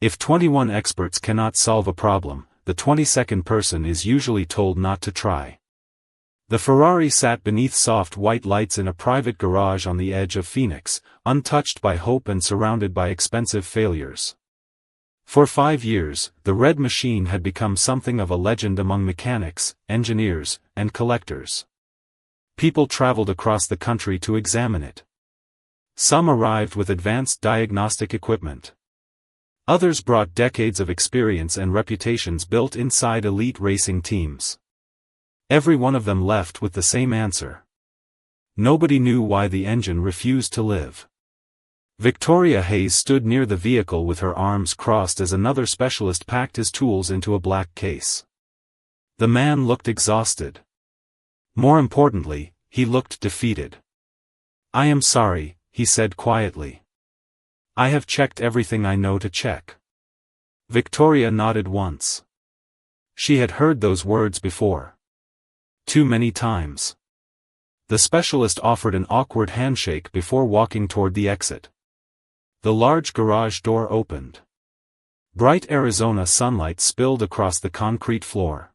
If 21 experts cannot solve a problem, the 22nd person is usually told not to try. The Ferrari sat beneath soft white lights in a private garage on the edge of Phoenix, untouched by hope and surrounded by expensive failures. For 5 years, the red machine had become something of a legend among mechanics, engineers, and collectors. People traveled across the country to examine it. Some arrived with advanced diagnostic equipment. Others brought decades of experience and reputations built inside elite racing teams. Every one of them left with the same answer. Nobody knew why the engine refused to live. Victoria Hayes stood near the vehicle with her arms crossed as another specialist packed his tools into a black case. The man looked exhausted. More importantly, he looked defeated. "I am sorry," he said quietly. "I have checked everything I know to check." Victoria nodded once. She had heard those words before. Too many times. The specialist offered an awkward handshake before walking toward the exit. The large garage door opened. Bright Arizona sunlight spilled across the concrete floor.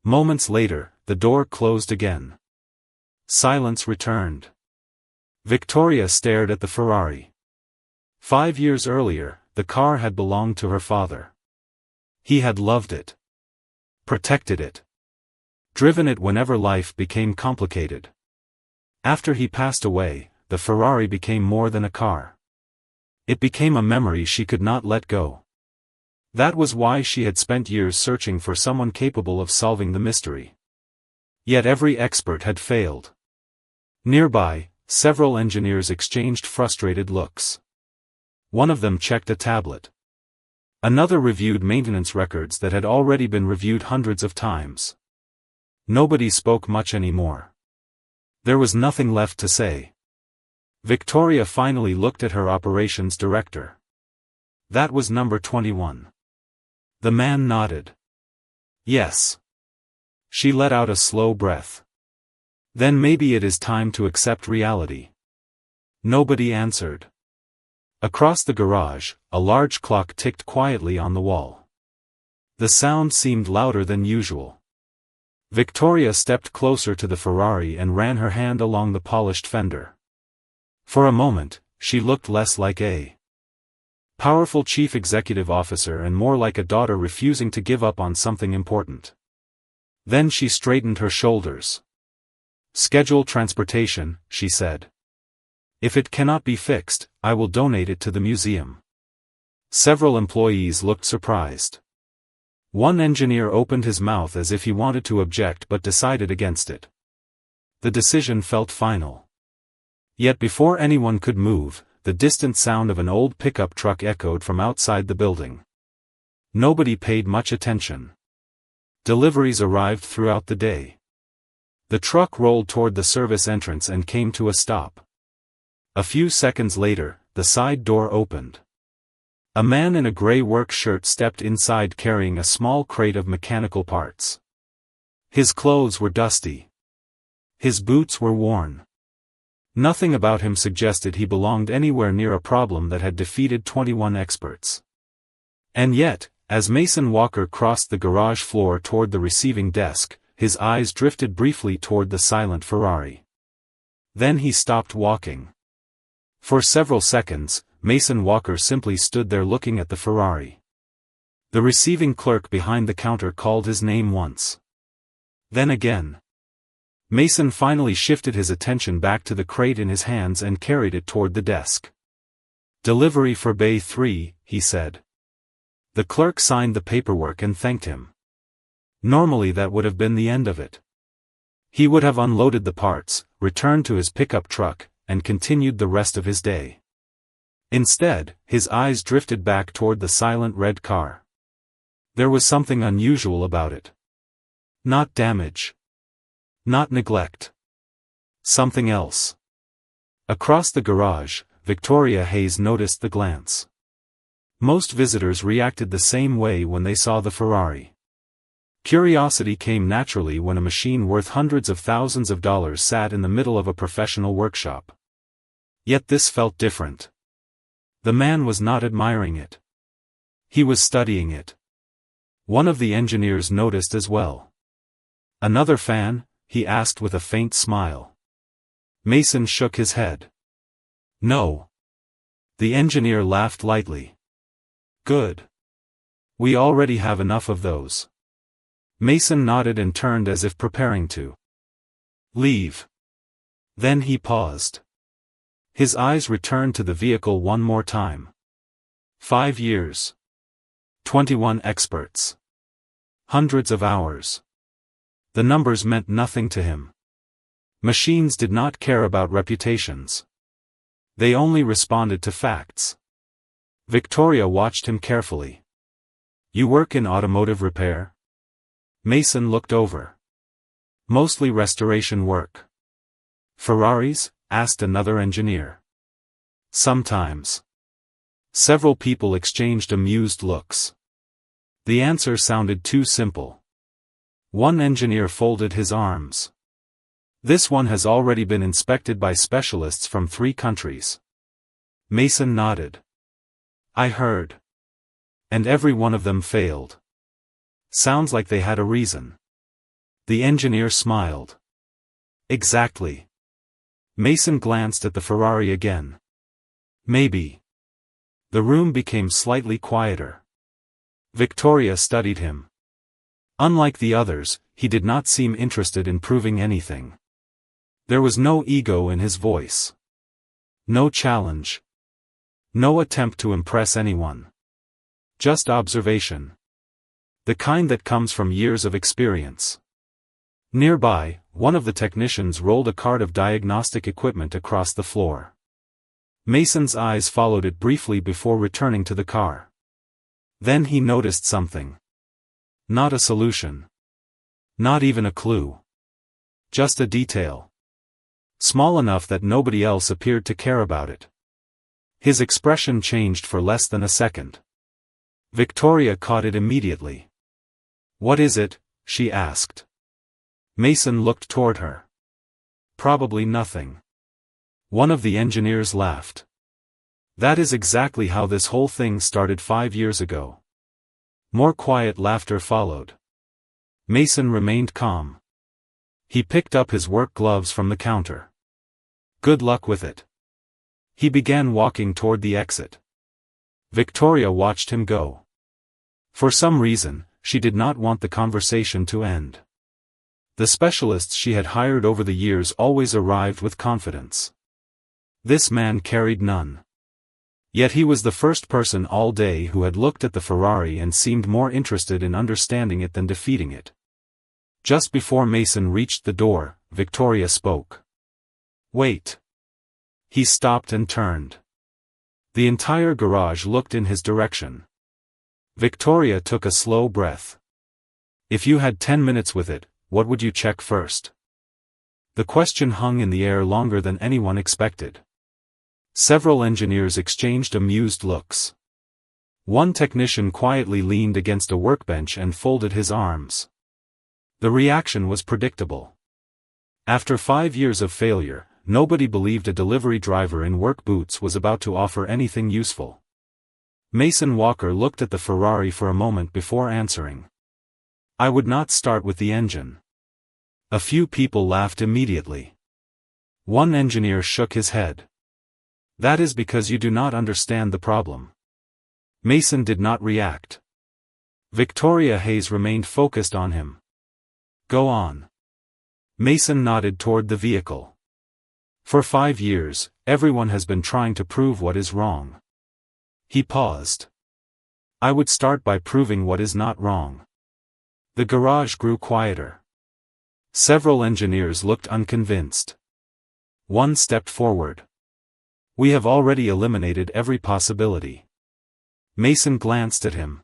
Moments later, the door closed again. Silence returned. Victoria stared at the Ferrari. 5 years earlier, the car had belonged to her father. He had loved it. Protected it. Driven it whenever life became complicated. After he passed away, the Ferrari became more than a car. It became a memory she could not let go. That was why she had spent years searching for someone capable of solving the mystery. Yet every expert had failed. Nearby, several engineers exchanged frustrated looks. One of them checked a tablet. Another reviewed maintenance records that had already been reviewed hundreds of times. Nobody spoke much anymore. There was nothing left to say. Victoria finally looked at her operations director. "That was number 21. The man nodded. "Yes." She let out a slow breath. "Then maybe it is time to accept reality." Nobody answered. Across the garage, a large clock ticked quietly on the wall. The sound seemed louder than usual. Victoria stepped closer to the Ferrari and ran her hand along the polished fender. For a moment, she looked less like a powerful chief executive officer and more like a daughter refusing to give up on something important. Then she straightened her shoulders. "Schedule transportation," she said. "If it cannot be fixed, I will donate it to the museum." Several employees looked surprised. One engineer opened his mouth as if he wanted to object but decided against it. The decision felt final. Yet before anyone could move, the distant sound of an old pickup truck echoed from outside the building. Nobody paid much attention. Deliveries arrived throughout the day. The truck rolled toward the service entrance and came to a stop. A few seconds later, the side door opened. A man in a gray work shirt stepped inside carrying a small crate of mechanical parts. His clothes were dusty. His boots were worn. Nothing about him suggested he belonged anywhere near a problem that had defeated 21 experts. And yet, as Mason Walker crossed the garage floor toward the receiving desk, his eyes drifted briefly toward the silent Ferrari. Then he stopped walking. For several seconds, Mason Walker simply stood there looking at the Ferrari. The receiving clerk behind the counter called his name once. Then again. Mason finally shifted his attention back to the crate in his hands and carried it toward the desk. "Delivery for Bay 3, he said. The clerk signed the paperwork and thanked him. Normally that would have been the end of it. He would have unloaded the parts, returned to his pickup truck, and continued the rest of his day. Instead, his eyes drifted back toward the silent red car. There was something unusual about it. Not damage. Not neglect. Something else. Across the garage, Victoria Hayes noticed the glance. Most visitors reacted the same way when they saw the Ferrari. Curiosity came naturally when a machine worth hundreds of thousands of dollars sat in the middle of a professional workshop. Yet this felt different. The man was not admiring it. He was studying it. One of the engineers noticed as well. "Another fan?" he asked with a faint smile. Mason shook his head. "No." The engineer laughed lightly. "Good. We already have enough of those." Mason nodded and turned as if preparing to leave. Then he paused. His eyes returned to the vehicle one more time. 5 years. 21 experts. Hundreds of hours. The numbers meant nothing to him. Machines did not care about reputations. They only responded to facts. Victoria watched him carefully. "You work in automotive repair?" Mason looked over. "Mostly restoration work." "Ferraris?" asked another engineer. "Sometimes." Several people exchanged amused looks. The answer sounded too simple. One engineer folded his arms. "This one has already been inspected by specialists from 3 countries. Mason nodded. "I heard. And every one of them failed. Sounds like they had a reason." The engineer smiled. "Exactly." Mason glanced at the Ferrari again. "Maybe." The room became slightly quieter. Victoria studied him. Unlike the others, he did not seem interested in proving anything. There was no ego in his voice. No challenge. No attempt to impress anyone. Just observation. The kind that comes from years of experience. Nearby, one of the technicians rolled a cart of diagnostic equipment across the floor. Mason's eyes followed it briefly before returning to the car. Then he noticed something. Not a solution. Not even a clue. Just a detail. Small enough that nobody else appeared to care about it. His expression changed for less than a second. Victoria caught it immediately. "What is it?" she asked. Mason looked toward her. "Probably nothing." One of the engineers laughed. "That is exactly how this whole thing started 5 years ago." More quiet laughter followed. Mason remained calm. He picked up his work gloves from the counter. "Good luck with it." He began walking toward the exit. Victoria watched him go. For some reason, she did not want the conversation to end. The specialists she had hired over the years always arrived with confidence. This man carried none. Yet he was the first person all day who had looked at the Ferrari and seemed more interested in understanding it than defeating it. Just before Mason reached the door, Victoria spoke. "Wait." He stopped and turned. The entire garage looked in his direction. Victoria took a slow breath. "If you had 10 minutes with it, what would you check first?" The question hung in the air longer than anyone expected. Several engineers exchanged amused looks. One technician quietly leaned against a workbench and folded his arms. The reaction was predictable. After 5 years of failure, nobody believed a delivery driver in work boots was about to offer anything useful. Mason Walker looked at the Ferrari for a moment before answering. "I would not start with the engine." A few people laughed immediately. One engineer shook his head. "That is because you do not understand the problem." Mason did not react. Victoria Hayes remained focused on him. "Go on." Mason nodded toward the vehicle. "For 5 years, everyone has been trying to prove what is wrong." He paused. "I would start by proving what is not wrong." The garage grew quieter. Several engineers looked unconvinced. One stepped forward. "We have already eliminated every possibility." Mason glanced at him.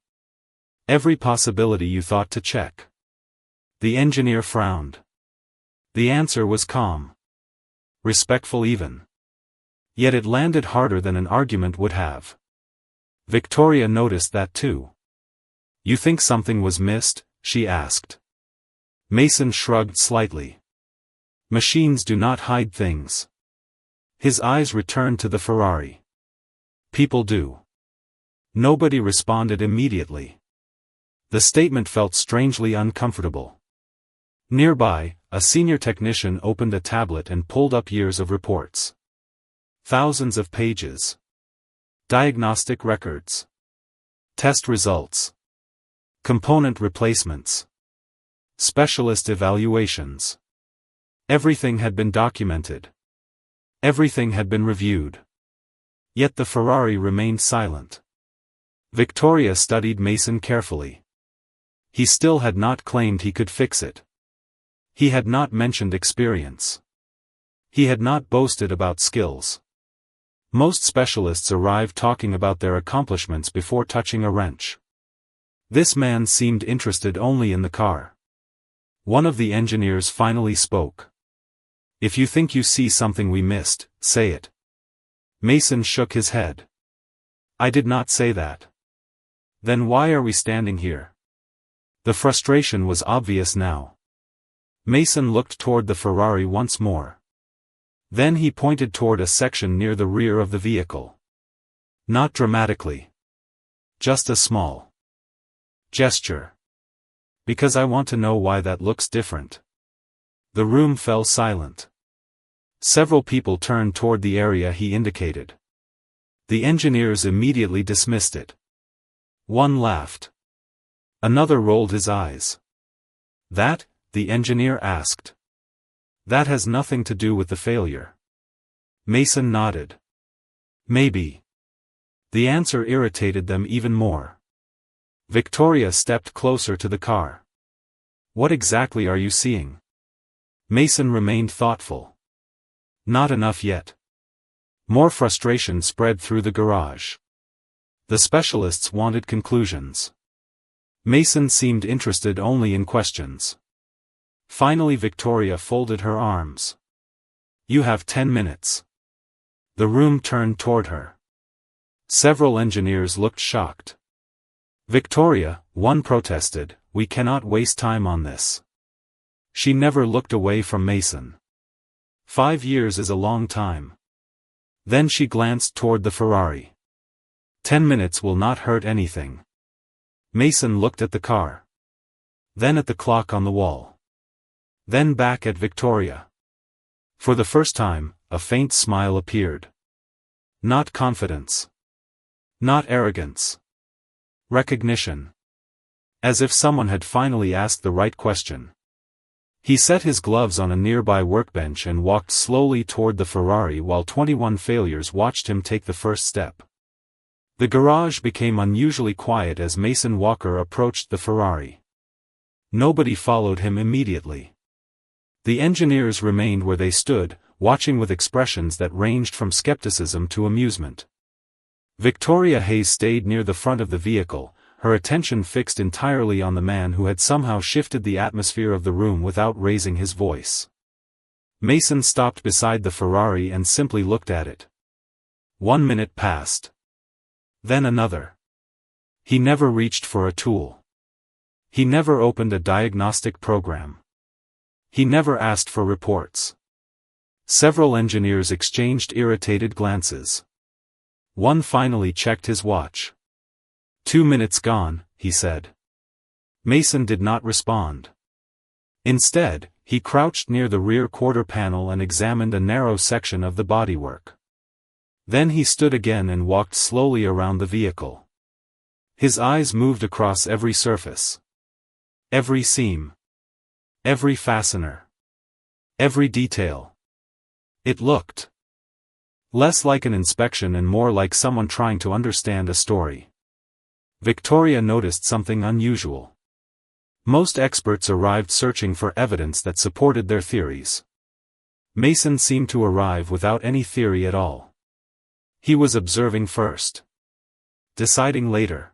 "Every possibility you thought to check." The engineer frowned. The answer was calm. Respectful even. Yet it landed harder than an argument would have. Victoria noticed that too. "You think something was missed?" she asked. Mason shrugged slightly. "Machines do not hide things." His eyes returned to the Ferrari. "People do. Nobody responded immediately. The statement felt strangely uncomfortable. Nearby, a senior technician opened a tablet and pulled up years of reports. Thousands of pages. Diagnostic records. Test results. Component replacements. Specialist evaluations. Everything had been documented. Everything had been reviewed. Yet the Ferrari remained silent. Victoria studied Mason carefully. He still had not claimed he could fix it. He had not mentioned experience. He had not boasted about skills. Most specialists arrive talking about their accomplishments before touching a wrench. This man seemed interested only in the car. One of the engineers finally spoke. "If you think you see something we missed, say it." Mason shook his head. "I did not say that." "Then why are we standing here?" The frustration was obvious now. Mason looked toward the Ferrari once more. Then he pointed toward a section near the rear of the vehicle. Not dramatically. Just a small gesture. "Because I want to know why that looks different." The room fell silent. Several people turned toward the area he indicated. The engineers immediately dismissed it. One laughed. Another rolled his eyes. "That?" the engineer asked. "That has nothing to do with the failure." Mason nodded. "Maybe." The answer irritated them even more. Victoria stepped closer to the car. "What exactly are you seeing?" Mason remained thoughtful. "Not enough yet." More frustration spread through the garage. The specialists wanted conclusions. Mason seemed interested only in questions. Finally Victoria folded her arms. "You have 10 minutes. The room turned toward her. Several engineers looked shocked. "Victoria," one protested, "we cannot waste time on this." She never looked away from Mason. 5 years is a long time. Then she glanced toward the Ferrari. 10 minutes will not hurt anything. Mason looked at the car. Then at the clock on the wall. Then back at Victoria. For the first time, a faint smile appeared. Not confidence. Not arrogance. Recognition. As if someone had finally asked the right question. He set his gloves on a nearby workbench and walked slowly toward the Ferrari while 21 failures watched him take the first step. The garage became unusually quiet as Mason Walker approached the Ferrari. Nobody followed him immediately. The engineers remained where they stood, watching with expressions that ranged from skepticism to amusement. Victoria Hayes stayed near the front of the vehicle, her attention fixed entirely on the man who had somehow shifted the atmosphere of the room without raising his voice. Mason stopped beside the Ferrari and simply looked at it. 1 minute passed. Then another. He never reached for a tool. He never opened a diagnostic program. He never asked for reports. Several engineers exchanged irritated glances. One finally checked his watch. 2 minutes gone, he said. Mason did not respond. Instead, he crouched near the rear quarter panel and examined a narrow section of the bodywork. Then he stood again and walked slowly around the vehicle. His eyes moved across every surface. Every seam. Every fastener. Every detail. It looked less like an inspection and more like someone trying to understand a story. Victoria noticed something unusual. Most experts arrived searching for evidence that supported their theories. Mason seemed to arrive without any theory at all. He was observing first. Deciding later.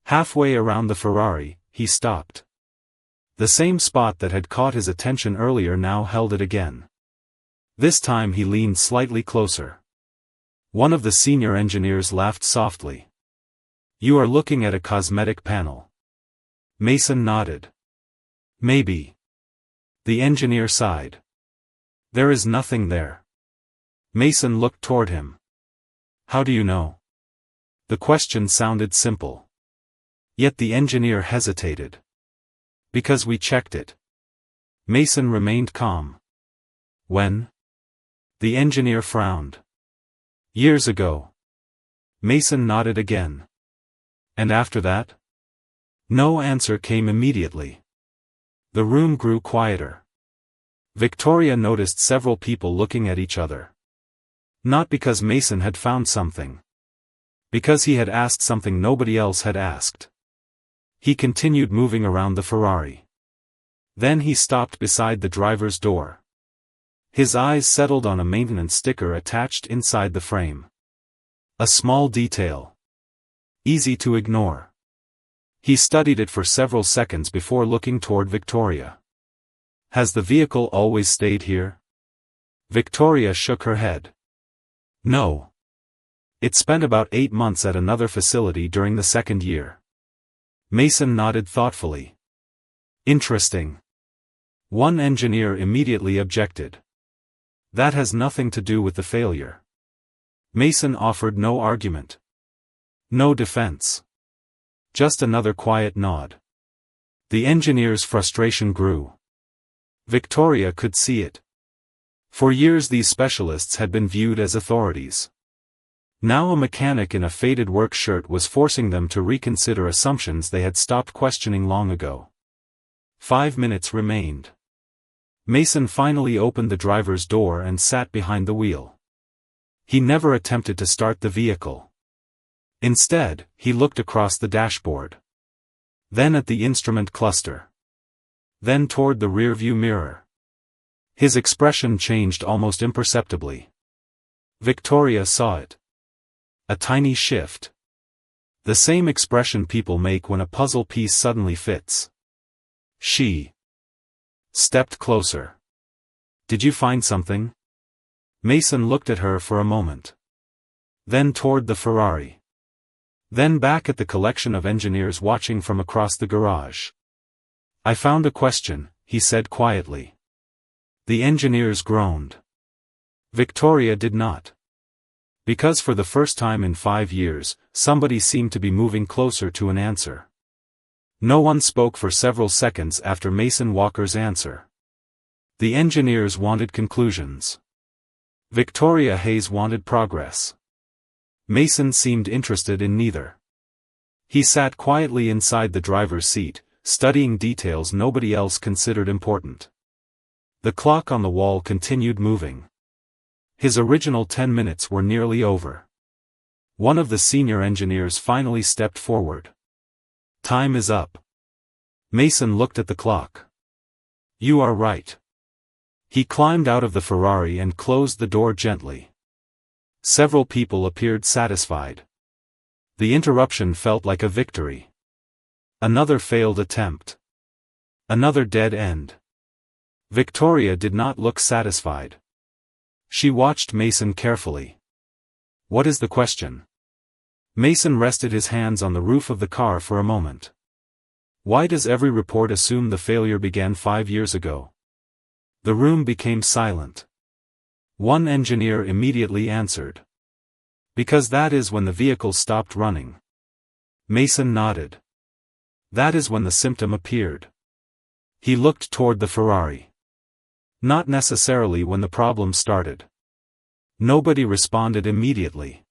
Halfway around the Ferrari, he stopped. The same spot that had caught his attention earlier now held it again. This time he leaned slightly closer. One of the senior engineers laughed softly. "You are looking at a cosmetic panel." Mason nodded. "Maybe." The engineer sighed. "There is nothing there." Mason looked toward him. "How do you know?" The question sounded simple. Yet the engineer hesitated. Because we checked it. Mason remained calm. When? The engineer frowned. Years ago. Mason nodded again. And after that? No answer came immediately. The room grew quieter. Victoria noticed several people looking at each other. Not because Mason had found something. Because he had asked something nobody else had asked. He continued moving around the Ferrari. Then he stopped beside the driver's door. His eyes settled on a maintenance sticker attached inside the frame. A small detail. Easy to ignore. He studied it for several seconds before looking toward Victoria. Has the vehicle always stayed here? Victoria shook her head. No. It spent about 8 months at another facility during the second year. Mason nodded thoughtfully. Interesting. One engineer immediately objected. That has nothing to do with the failure. Mason offered no argument. No defense. Just another quiet nod. The engineer's frustration grew. Victoria could see it. For years these specialists had been viewed as authorities. Now a mechanic in a faded work shirt was forcing them to reconsider assumptions they had stopped questioning long ago. 5 minutes remained. Mason finally opened the driver's door and sat behind the wheel. He never attempted to start the vehicle. Instead, he looked across the dashboard. Then at the instrument cluster. Then toward the rearview mirror. His expression changed almost imperceptibly. Victoria saw it. A tiny shift. The same expression people make when a puzzle piece suddenly fits. She stepped closer. Did you find something? Mason looked at her for a moment. Then toward the Ferrari. Then back at the collection of engineers watching from across the garage. I found a question, he said quietly. The engineers groaned. Victoria did not. Because for the first time in 5 years, somebody seemed to be moving closer to an answer. No one spoke for several seconds after Mason Walker's answer. The engineers wanted conclusions. Victoria Hayes wanted progress. Mason seemed interested in neither. He sat quietly inside the driver's seat, studying details nobody else considered important. The clock on the wall continued moving. His original 10 minutes were nearly over. One of the senior engineers finally stepped forward. Time is up. Mason looked at the clock. You are right. He climbed out of the Ferrari and closed the door gently. Several people appeared satisfied. The interruption felt like a victory. Another failed attempt. Another dead end. Victoria did not look satisfied. She watched Mason carefully. What is the question? Mason rested his hands on the roof of the car for a moment. Why does every report assume the failure began 5 years ago? The room became silent. One engineer immediately answered. Because that is when the vehicle stopped running. Mason nodded. That is when the symptom appeared. He looked toward the Ferrari. Not necessarily when the problem started. Nobody responded immediately.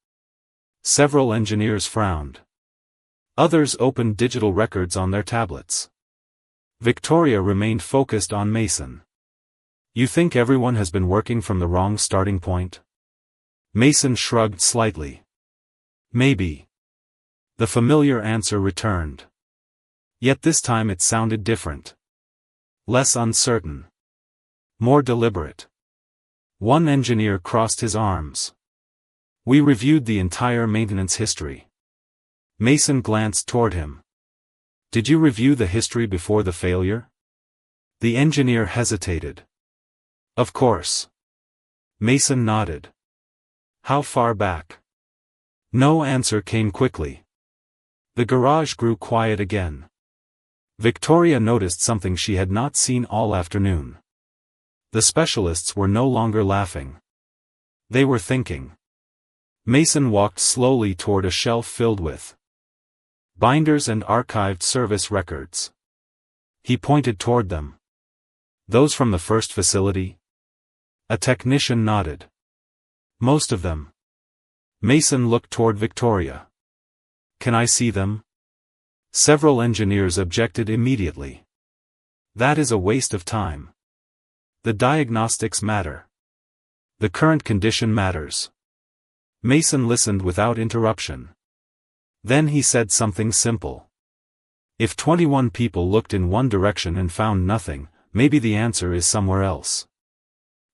Several engineers frowned. Others opened digital records on their tablets. Victoria remained focused on Mason. You think everyone has been working from the wrong starting point? Mason shrugged slightly. Maybe. The familiar answer returned. Yet this time it sounded different. Less uncertain. More deliberate. One engineer crossed his arms. We reviewed the entire maintenance history. Mason glanced toward him. Did you review the history before the failure? The engineer hesitated. Of course. Mason nodded. How far back? No answer came quickly. The garage grew quiet again. Victoria noticed something she had not seen all afternoon. The specialists were no longer laughing. They were thinking. Mason walked slowly toward a shelf filled with binders and archived service records. He pointed toward them. Those from the first facility? A technician nodded. Most of them. Mason looked toward Victoria. Can I see them? Several engineers objected immediately. That is a waste of time. The diagnostics matter. The current condition matters. Mason listened without interruption. Then he said something simple. If 21 people looked in one direction and found nothing, maybe the answer is somewhere else.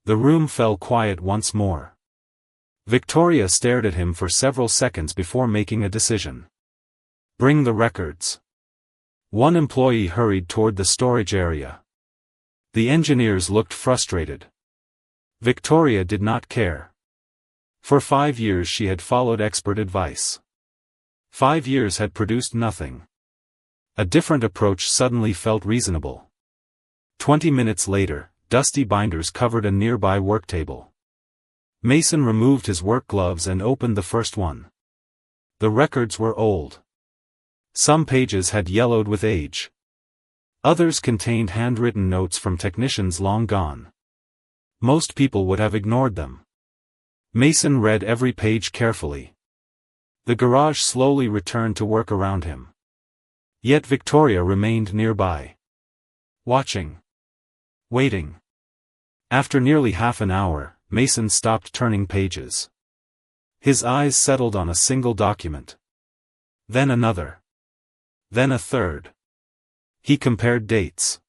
The room fell quiet once more. Victoria stared at him for several seconds before making a decision. Bring the records. One employee hurried toward the storage area. The engineers looked frustrated. Victoria did not care. For 5 years she had followed expert advice. 5 years had produced nothing. A different approach suddenly felt reasonable. 20 minutes later, dusty binders covered a nearby work table. Mason removed his work gloves and opened the first one. The records were old. Some pages had yellowed with age. Others contained handwritten notes from technicians long gone. Most people would have ignored them. Mason read every page carefully. The garage slowly returned to work around him. Yet Victoria remained nearby. Watching. Waiting. After nearly half an hour, Mason stopped turning pages. His eyes settled on a single document. Then another. Then a third. He compared dates.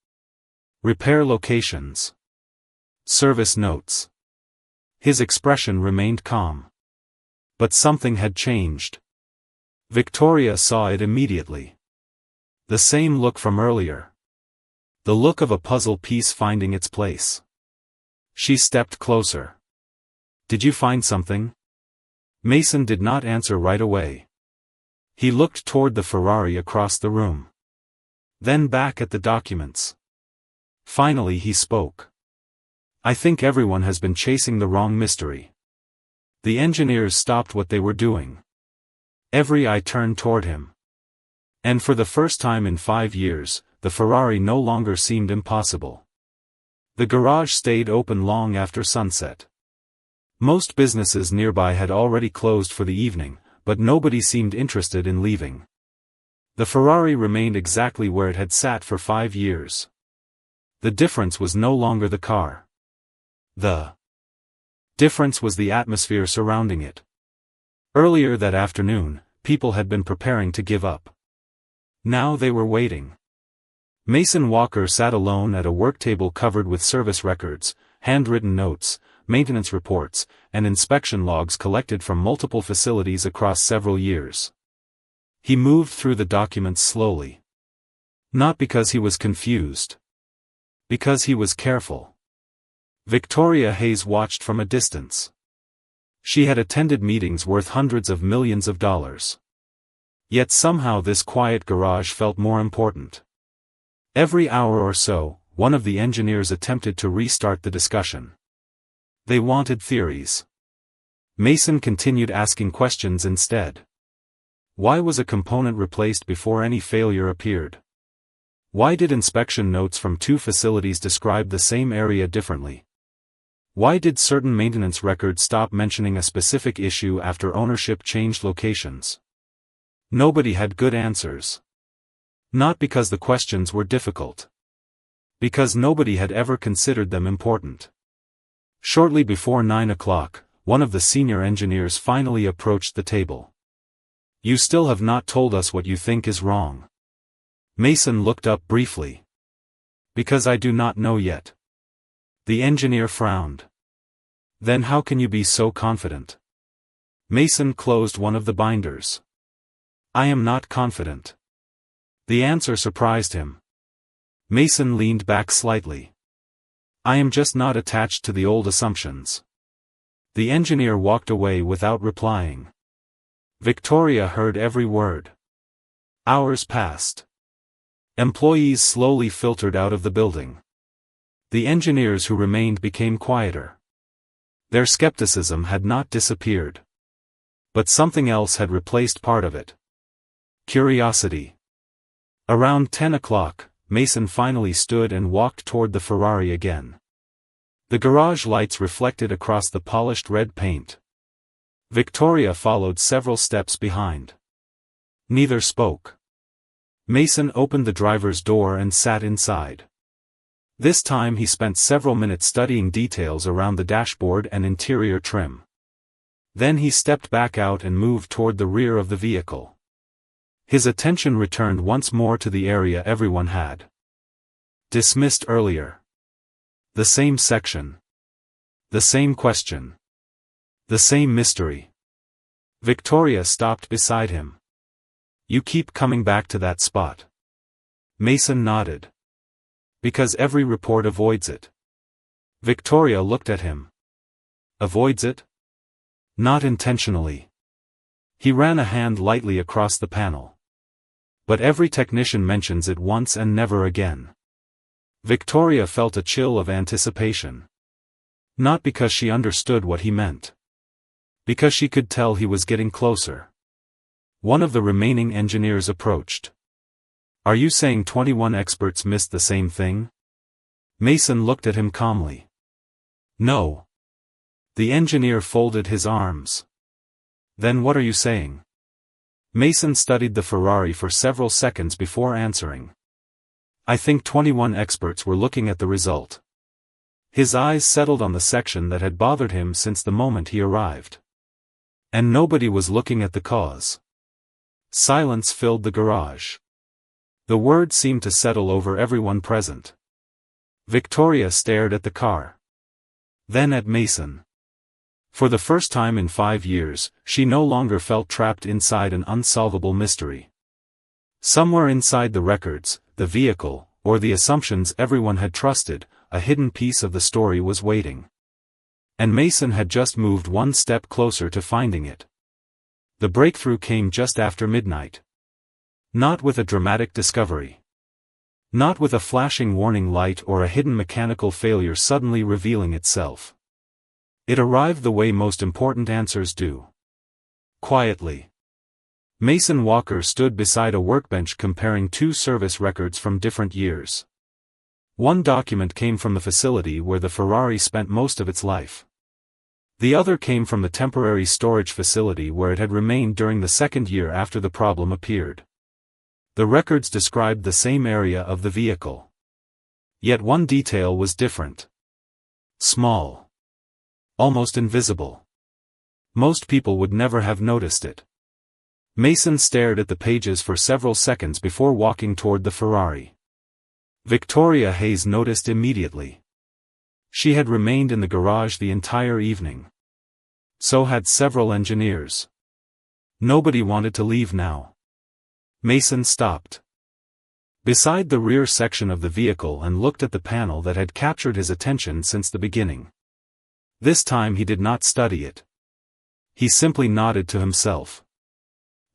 Repair locations. Service notes. His expression remained calm. But something had changed. Victoria saw it immediately. The same look from earlier. The look of a puzzle piece finding its place. She stepped closer. Did you find something? Mason did not answer right away. He looked toward the Ferrari across the room. Then back at the documents. Finally he spoke. I think everyone has been chasing the wrong mystery. The engineers stopped what they were doing. Every eye turned toward him. And for the first time in 5 years, the Ferrari no longer seemed impossible. The garage stayed open long after sunset. Most businesses nearby had already closed for the evening, but nobody seemed interested in leaving. The Ferrari remained exactly where it had sat for 5 years. The difference was no longer the car. The difference was the atmosphere surrounding it. Earlier that afternoon, people had been preparing to give up. Now they were waiting. Mason Walker sat alone at a work table covered with service records, handwritten notes, maintenance reports, and inspection logs collected from multiple facilities across several years. He moved through the documents slowly. Not because he was confused. Because he was careful. Victoria Hayes watched from a distance. She had attended meetings worth hundreds of millions of dollars. Yet somehow this quiet garage felt more important. Every hour or so, one of the engineers attempted to restart the discussion. They wanted theories. Mason continued asking questions instead. Why was a component replaced before any failure appeared? Why did inspection notes from 2 facilities describe the same area differently? Why did certain maintenance records stop mentioning a specific issue after ownership changed locations? Nobody had good answers. Not because the questions were difficult. Because nobody had ever considered them important. Shortly before 9 o'clock, one of the senior engineers finally approached the table. You still have not told us what you think is wrong. Mason looked up briefly. Because I do not know yet. The engineer frowned. Then how can you be so confident? Mason closed one of the binders. I am not confident. The answer surprised him. Mason leaned back slightly. I am just not attached to the old assumptions. The engineer walked away without replying. Victoria heard every word. Hours passed. Employees slowly filtered out of the building. The engineers who remained became quieter. Their skepticism had not disappeared. But something else had replaced part of it. Curiosity. Around 10 o'clock, Mason finally stood and walked toward the Ferrari again. The garage lights reflected across the polished red paint. Victoria followed several steps behind. Neither spoke. Mason opened the driver's door and sat inside. This time he spent several minutes studying details around the dashboard and interior trim. Then he stepped back out and moved toward the rear of the vehicle. His attention returned once more to the area everyone had dismissed earlier. The same section. The same question. The same mystery. Victoria stopped beside him. You keep coming back to that spot. Mason nodded. Because every report avoids it. Victoria looked at him. Avoids it? Not intentionally. He ran a hand lightly across the panel. But every technician mentions it once and never again. Victoria felt a chill of anticipation. Not because she understood what he meant. Because she could tell he was getting closer. One of the remaining engineers approached. Are you saying 21 experts missed the same thing? Mason looked at him calmly. No. The engineer folded his arms. Then what are you saying? Mason studied the Ferrari for several seconds before answering. I think 21 experts were looking at the result. His eyes settled on the section that had bothered him since the moment he arrived. And nobody was looking at the cause. Silence filled the garage. The word seemed to settle over everyone present. Victoria stared at the car. Then at Mason. For the first time in 5 years, she no longer felt trapped inside an unsolvable mystery. Somewhere inside the records, the vehicle, or the assumptions everyone had trusted, a hidden piece of the story was waiting. And Mason had just moved one step closer to finding it. The breakthrough came just after midnight. Not with a dramatic discovery. Not with a flashing warning light or a hidden mechanical failure suddenly revealing itself. It arrived the way most important answers do. Quietly. Mason Walker stood beside a workbench comparing 2 service records from different years. One document came from the facility where the Ferrari spent most of its life. The other came from the temporary storage facility where it had remained during the 2nd year after the problem appeared. The records described the same area of the vehicle. Yet one detail was different. Small. Almost invisible. Most people would never have noticed it. Mason stared at the pages for several seconds before walking toward the Ferrari. Victoria Hayes noticed immediately. She had remained in the garage the entire evening. So had several engineers. Nobody wanted to leave now. Mason stopped beside the rear section of the vehicle and looked at the panel that had captured his attention since the beginning. This time he did not study it. He simply nodded to himself.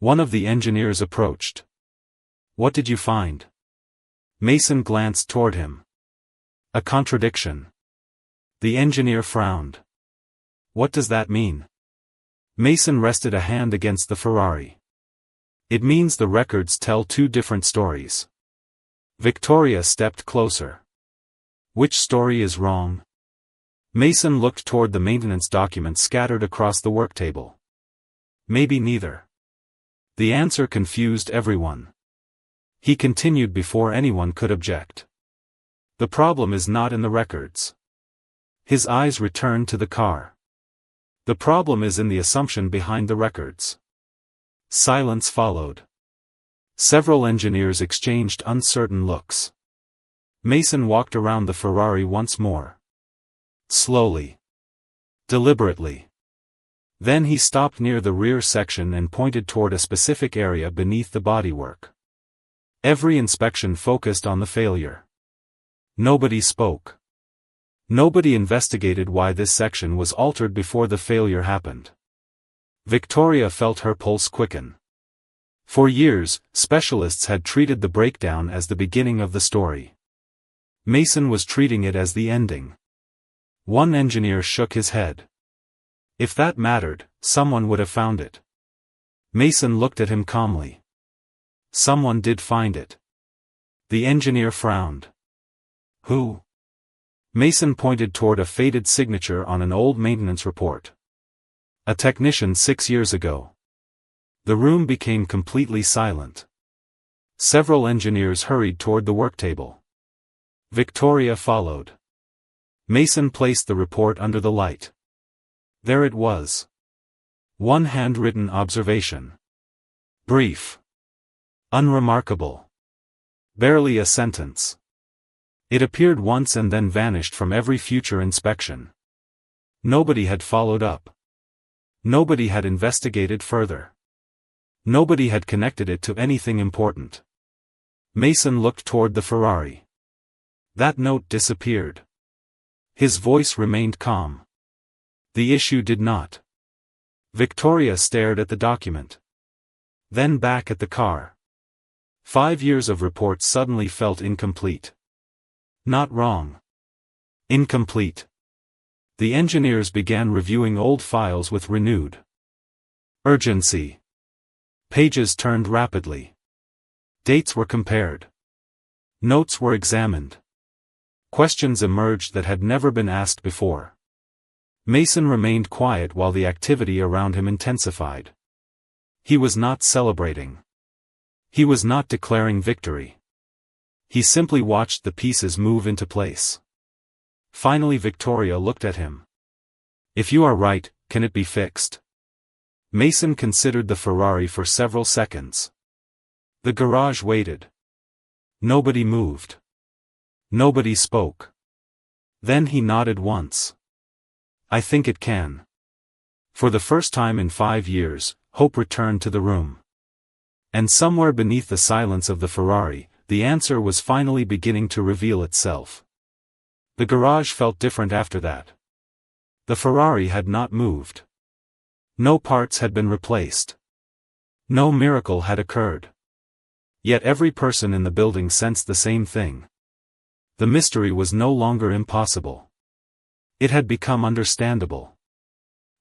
One of the engineers approached. What did you find? Mason glanced toward him. A contradiction. The engineer frowned. What does that mean? Mason rested a hand against the Ferrari. It means the records tell 2 different stories. Victoria stepped closer. Which story is wrong? Mason looked toward the maintenance documents scattered across the work table. Maybe neither. The answer confused everyone. He continued before anyone could object. The problem is not in the records. His eyes returned to the car. The problem is in the assumption behind the records. Silence followed. Several engineers exchanged uncertain looks. Mason walked around the Ferrari once more. Slowly. Deliberately. Then he stopped near the rear section and pointed toward a specific area beneath the bodywork. Every inspection focused on the failure. Nobody spoke. Nobody investigated why this section was altered before the failure happened. Victoria felt her pulse quicken. For years, specialists had treated the breakdown as the beginning of the story. Mason was treating it as the ending. One engineer shook his head. If that mattered, someone would have found it. Mason looked at him calmly. Someone did find it. The engineer frowned. Who? Mason pointed toward a faded signature on an old maintenance report. A technician 6 years ago. The room became completely silent. Several engineers hurried toward the work table. Victoria followed. Mason placed the report under the light. There it was. One handwritten observation. Brief. Unremarkable. Barely a sentence. It appeared once and then vanished from every future inspection. Nobody had followed up. Nobody had investigated further. Nobody had connected it to anything important. Mason looked toward the Ferrari. That note disappeared. His voice remained calm. The issue did not. Victoria stared at the document. Then back at the car. 5 years of reports suddenly felt incomplete. Not wrong. Incomplete. The engineers began reviewing old files with renewed urgency. Pages turned rapidly. Dates were compared. Notes were examined. Questions emerged that had never been asked before. Mason remained quiet while the activity around him intensified. He was not celebrating. He was not declaring victory. He simply watched the pieces move into place. Finally Victoria looked at him. If you are right, can it be fixed? Mason considered the Ferrari for several seconds. The garage waited. Nobody moved. Nobody spoke. Then he nodded once. I think it can. For the first time in 5 years, hope returned to the room. And somewhere beneath the silence of the Ferrari, the answer was finally beginning to reveal itself. The garage felt different after that. The Ferrari had not moved. No parts had been replaced. No miracle had occurred. Yet every person in the building sensed the same thing. The mystery was no longer impossible. It had become understandable.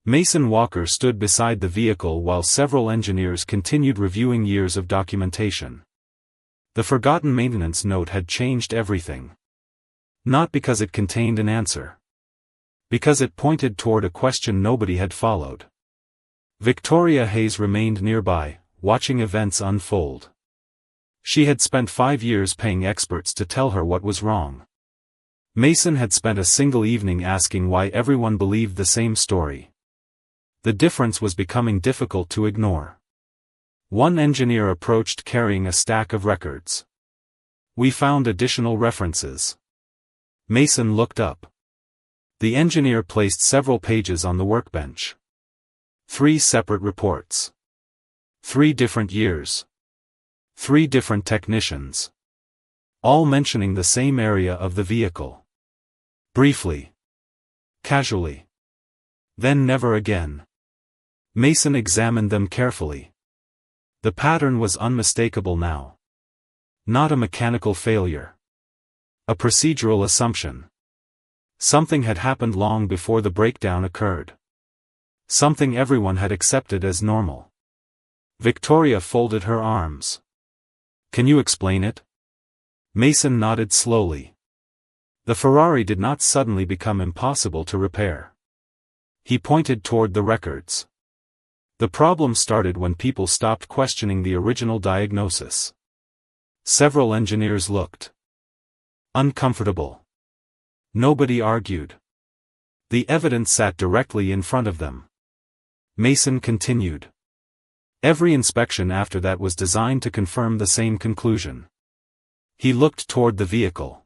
Mason Walker stood beside the vehicle while several engineers continued reviewing years of documentation. The forgotten maintenance note had changed everything. Not because it contained an answer. Because it pointed toward a question nobody had followed. Victoria Hayes remained nearby, watching events unfold. She had spent 5 years paying experts to tell her what was wrong. Mason had spent a single evening asking why everyone believed the same story. The difference was becoming difficult to ignore. One engineer approached carrying a stack of records. We found additional references. Mason looked up. The engineer placed several pages on the workbench. 3 separate reports. 3 different years. 3 different technicians. All mentioning the same area of the vehicle. Briefly. Casually. Then never again. Mason examined them carefully. The pattern was unmistakable now. Not a mechanical failure. A procedural assumption. Something had happened long before the breakdown occurred. Something everyone had accepted as normal. Victoria folded her arms. Can you explain it? Mason nodded slowly. The Ferrari did not suddenly become impossible to repair. He pointed toward the records. The problem started when people stopped questioning the original diagnosis. Several engineers looked uncomfortable. Nobody argued. The evidence sat directly in front of them. Mason continued. Every inspection after that was designed to confirm the same conclusion. He looked toward the vehicle.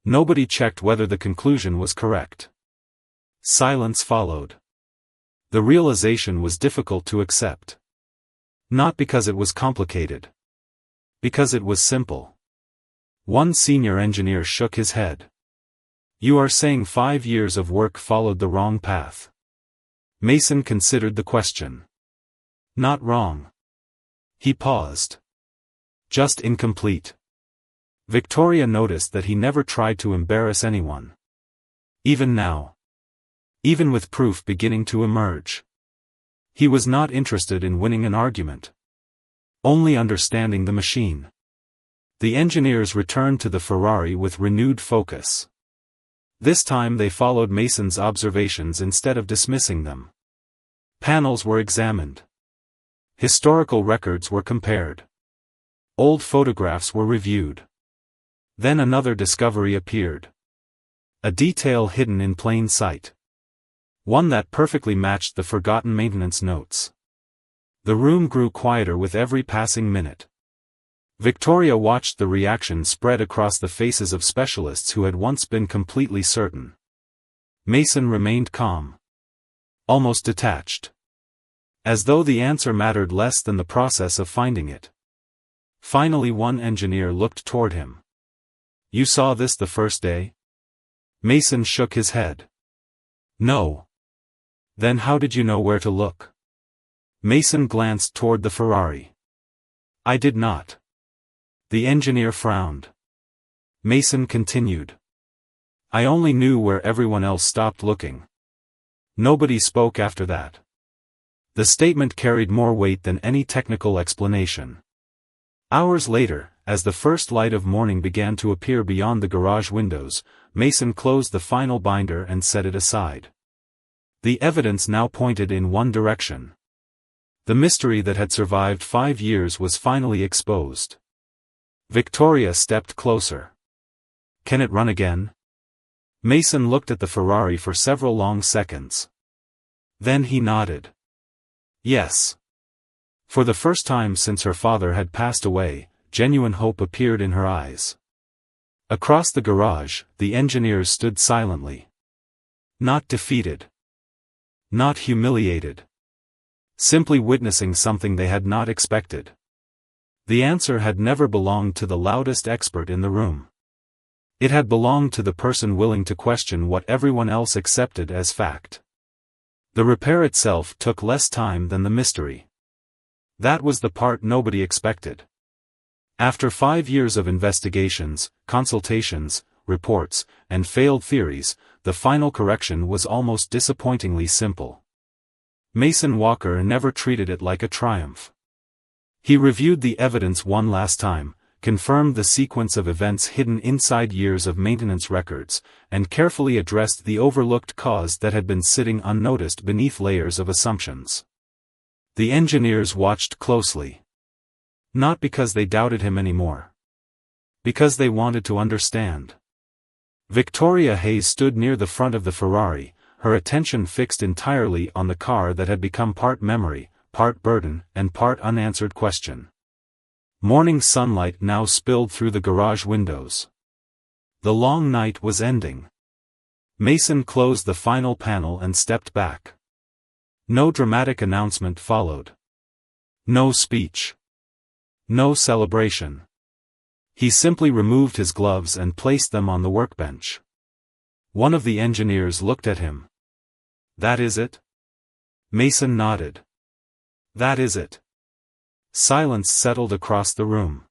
Nobody checked whether the conclusion was correct. Silence followed. The realization was difficult to accept. Not because it was complicated. Because it was simple. One senior engineer shook his head. You are saying 5 years of work followed the wrong path. Mason considered the question. Not wrong. He paused. Just incomplete. Victoria noticed that he never tried to embarrass anyone. Even now. Even with proof beginning to emerge. He was not interested in winning an argument. Only understanding the machine. The engineers returned to the Ferrari with renewed focus. This time they followed Mason's observations instead of dismissing them. Panels were examined. Historical records were compared. Old photographs were reviewed. Then another discovery appeared. A detail hidden in plain sight. One that perfectly matched the forgotten maintenance notes. The room grew quieter with every passing minute. Victoria watched the reaction spread across the faces of specialists who had once been completely certain. Mason remained calm. Almost detached. As though the answer mattered less than the process of finding it. Finally one engineer looked toward him. "You saw this the first day?" Mason shook his head. "No." "Then how did you know where to look?" Mason glanced toward the Ferrari. "I did not." The engineer frowned. Mason continued. "I only knew where everyone else stopped looking." Nobody spoke after that. The statement carried more weight than any technical explanation. Hours later, as the first light of morning began to appear beyond the garage windows, Mason closed the final binder and set it aside. The evidence now pointed in one direction. The mystery that had survived 5 years was finally exposed. Victoria stepped closer. "Can it run again?" Mason looked at the Ferrari for several long seconds. Then he nodded. "Yes." For the first time since her father had passed away, genuine hope appeared in her eyes. Across the garage, the engineers stood silently. Not defeated. Not humiliated. Simply witnessing something they had not expected. The answer had never belonged to the loudest expert in the room. It had belonged to the person willing to question what everyone else accepted as fact. The repair itself took less time than the mystery. That was the part nobody expected. After 5 years of investigations, consultations, reports, and failed theories, the final correction was almost disappointingly simple. Mason Walker never treated it like a triumph. He reviewed the evidence one last time, confirmed the sequence of events hidden inside years of maintenance records, and carefully addressed the overlooked cause that had been sitting unnoticed beneath layers of assumptions. The engineers watched closely. Not because they doubted him anymore. Because they wanted to understand. Victoria Hayes stood near the front of the Ferrari, her attention fixed entirely on the car that had become part memory, part burden, and part unanswered question. Morning sunlight now spilled through the garage windows. The long night was ending. Mason closed the final panel and stepped back. No dramatic announcement followed. No speech. No celebration. He simply removed his gloves and placed them on the workbench. One of the engineers looked at him. "That is it?" Mason nodded. "That is it." Silence settled across the room.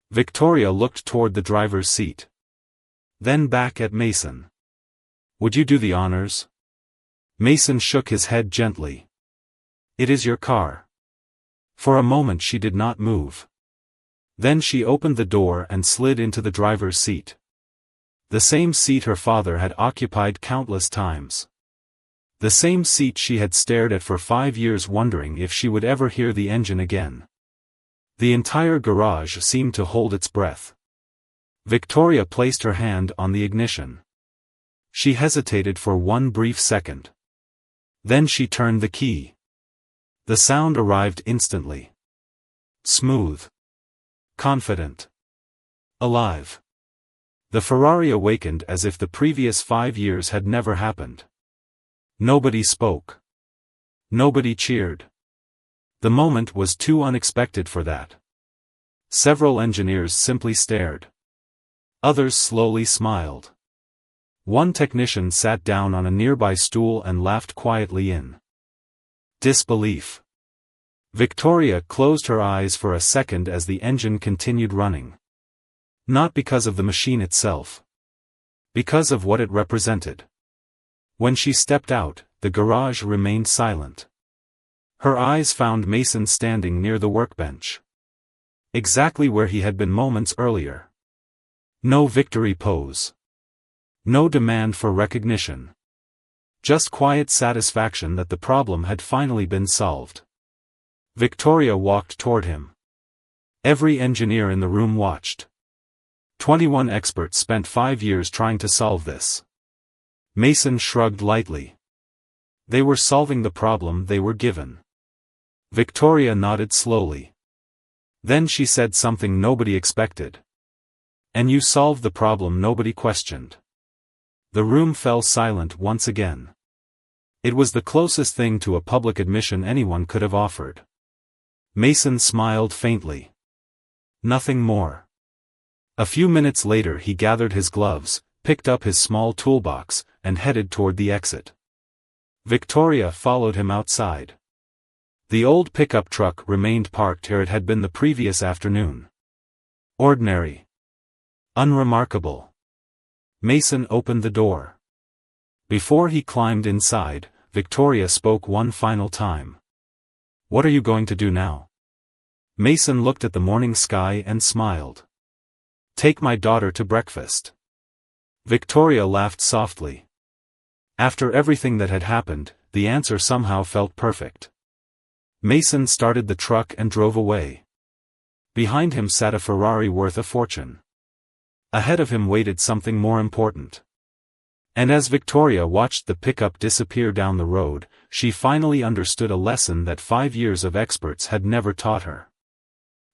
Victoria looked toward the driver's seat. Then back at Mason. "Would you do the honors?" Mason shook his head gently. "It is your car." For a moment she did not move. Then she opened the door and slid into the driver's seat. The same seat her father had occupied countless times. The same seat she had stared at for 5 years wondering if she would ever hear the engine again. The entire garage seemed to hold its breath. Victoria placed her hand on the ignition. She hesitated for one brief second. Then she turned the key. The sound arrived instantly. Smooth. Confident. Alive. The Ferrari awakened as if the previous 5 years had never happened. Nobody spoke. Nobody cheered. The moment was too unexpected for that. Several engineers simply stared. Others slowly smiled. One technician sat down on a nearby stool and laughed quietly in disbelief. Victoria closed her eyes for a second as the engine continued running. Not because of the machine itself. Because of what it represented. When she stepped out, the garage remained silent. Her eyes found Mason standing near the workbench. Exactly where he had been moments earlier. No victory pose. No demand for recognition. Just quiet satisfaction that the problem had finally been solved. Victoria walked toward him. Every engineer in the room watched. 21 experts spent 5 years trying to solve this. Mason shrugged lightly. They were solving the problem they were given. Victoria nodded slowly. Then she said something nobody expected. And you solved the problem nobody questioned. The room fell silent once again. It was the closest thing to a public admission anyone could have offered. Mason smiled faintly. Nothing more. A few minutes later he gathered his gloves, picked up his small toolbox, and headed toward the exit. Victoria followed him outside. The old pickup truck remained parked where it had been the previous afternoon. Ordinary. Unremarkable. Mason opened the door. Before he climbed inside, Victoria spoke one final time. What are you going to do now? Mason looked at the morning sky and smiled. Take my daughter to breakfast. Victoria laughed softly. After everything that had happened, the answer somehow felt perfect. Mason started the truck and drove away. Behind him sat a Ferrari worth a fortune. Ahead of him waited something more important. And as Victoria watched the pickup disappear down the road, she finally understood a lesson that 5 years of experts had never taught her.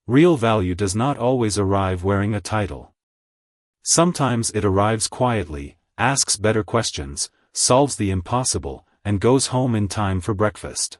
Real value does not always arrive wearing a title. Sometimes it arrives quietly, asks better questions, solves the impossible, and goes home in time for breakfast.